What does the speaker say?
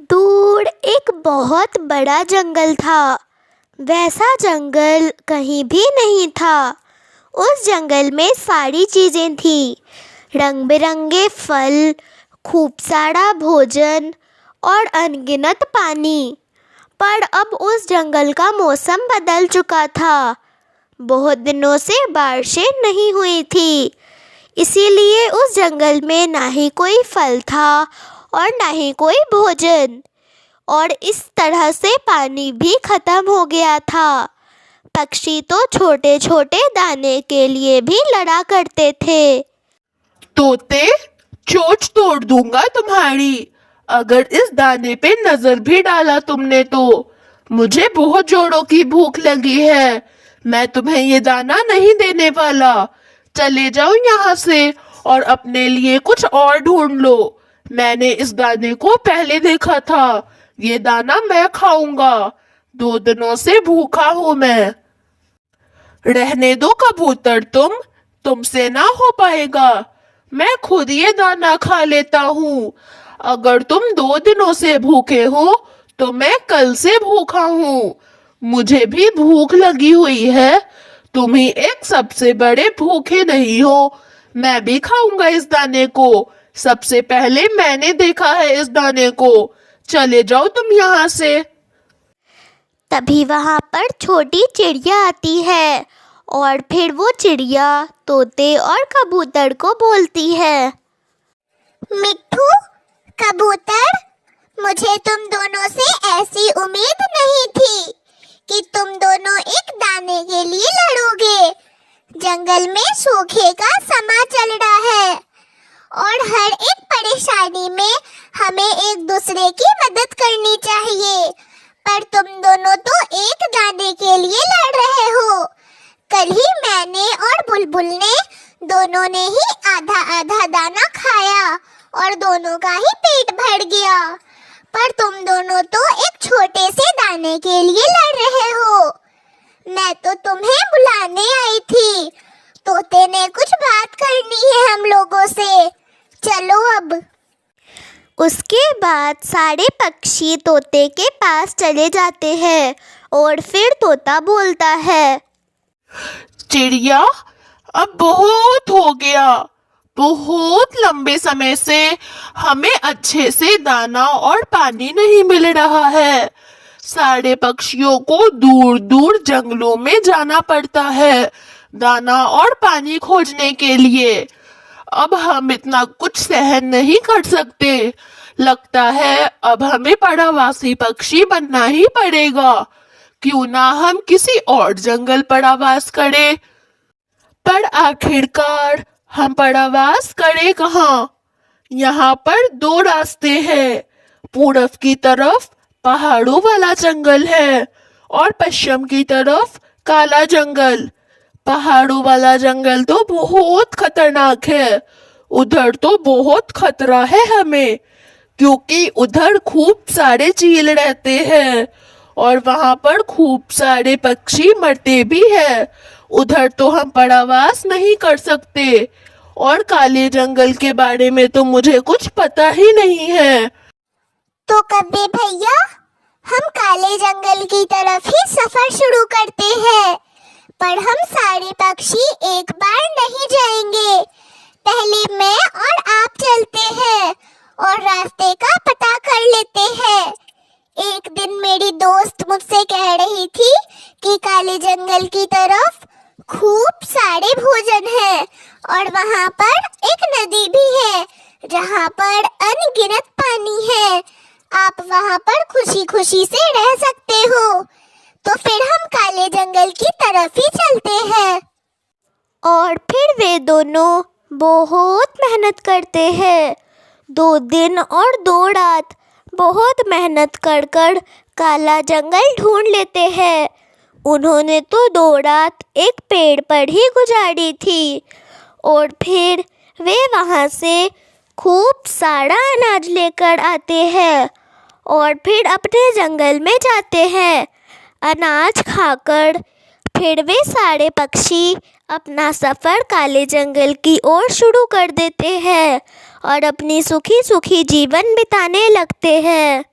दूर एक बहुत बड़ा जंगल था। वैसा जंगल कहीं भी नहीं था। उस जंगल में सारी चीज़ें थी, रंग बिरंगे फल, खूब सारा भोजन और अनगिनत पानी। पर अब उस जंगल का मौसम बदल चुका था। बहुत दिनों से बारिशें नहीं हुई थी, इसीलिए उस जंगल में ना ही कोई फल था और ना ही कोई भोजन, और इस तरह से पानी भी खत्म हो गया था। पक्षी तो छोटे छोटे दाने के लिए भी लड़ा करते थे। तोते, चोंच तोड़ दूंगा तुम्हारी अगर इस दाने पे नजर भी डाला तुमने तो। मुझे बहुत जोरों की भूख लगी है, मैं तुम्हें ये दाना नहीं देने वाला। चले जाओ यहाँ से और अपने लिए कुछ और ढूंढ लो। मैंने इस दाने को पहले देखा था, ये दाना मैं खाऊंगा। 2 दिनों से भूखा हूं मैं। रहने दो कबूतर, तुमसे ना हो पाएगा। मैं खुद ये दाना खा लेता हूँ। अगर तुम 2 दिनों से भूखे हो तो मैं कल से भूखा हूँ। मुझे भी भूख लगी हुई है। तुम ही एक सबसे बड़े भूखे नहीं हो। मैं भी खाऊंगा इस दाने को। सबसे पहले मैंने देखा है इस दाने को। चले जाओ तुम यहाँ से। तभी वहाँ पर छोटी चिड़िया आती है और फिर वो चिड़िया तोते और कबूतर को बोलती है। मिट्ठू, कबूतर, मुझे तुम दोनों से ऐसी उम्मीद नहीं थी कि तुम दोनों एक दाने के लिए लड़ोगे। जंगल में सूखे का समा चल रहा है और हर एक परेशानी में हमें एक दूसरे की मदद करनी चाहिए, पर तुम दोनों तो एक दाने के लिए लड़ रहे हो। कल ही मैंने और बुलबुल ने दोनों ने ही आधा आधा दाना खाया और दोनों का ही पेट भर गया, पर तुम दोनों तो एक छोटे से दाने के लिए लड़ रहे हो। मैं तो तुम्हें बुलाने आई थी। तोते ने कुछ बात करनी है हम लोगों से। चलो अब। उसके बाद सारे पक्षी तोते के पास चले जाते हैं और फिर तोता बोलता है। चिड़िया, अब बहुत हो गया। बहुत लंबे समय से हमें अच्छे से दाना और पानी नहीं मिल रहा है। सारे पक्षियों को दूर दूर जंगलों में जाना पड़ता है दाना और पानी खोजने के लिए। अब हम इतना कुछ सहन नहीं कर सकते। लगता है अब हमें पड़ावासी पक्षी बनना ही पड़ेगा। क्यों ना हम किसी और जंगल पर आवास करें। पर आखिरकार हम पड़ावास करें कहाँ? यहाँ पर 2 रास्ते हैं। पूरब की तरफ पहाड़ों वाला जंगल है और पश्चिम की तरफ काला जंगल। पहाड़ों वाला जंगल तो बहुत खतरनाक है। उधर तो बहुत खतरा है हमें, क्योंकि उधर खूब सारे चील रहते हैं और वहां पर खूब सारे पक्षी मरते भी हैं। उधर तो हम पड़ावास नहीं कर सकते। और काले जंगल के बारे में तो मुझे कुछ पता ही नहीं है। तो कब्बे भैया, हम काले जंगल की तरफ ही सफर शुरू करते हैं, पर हम सारे पक्षी एक बार नहीं जाएंगे। पहले मैं और आप चलते हैं और रास्ते का पता कर लेते हैं। एक दिन मेरी दोस्त मुझसे कह रही थी कि काले जंगल की तरफ खूब सारे भोजन है और वहाँ पर एक नदी भी है जहाँ पर अनगिनत पानी है। आप वहाँ पर खुशी खुशी से रह सकते हो। तो फिर हम काले जंगल की तरफ ही चलते हैं। और फिर वे दोनों बहुत मेहनत करते हैं। 2 दिन और 2 रात बहुत मेहनत कर कर काला जंगल ढूंढ लेते हैं। उन्होंने तो 2 रात एक पेड़ पर ही गुजारी थी और फिर वे वहाँ से खूब सारा अनाज लेकर आते हैं और फिर अपने जंगल में जाते हैं। अनाज खाकर फिर वे सारे पक्षी अपना सफ़र काले जंगल की ओर शुरू कर देते हैं और अपनी सुखी सुखी जीवन बिताने लगते हैं।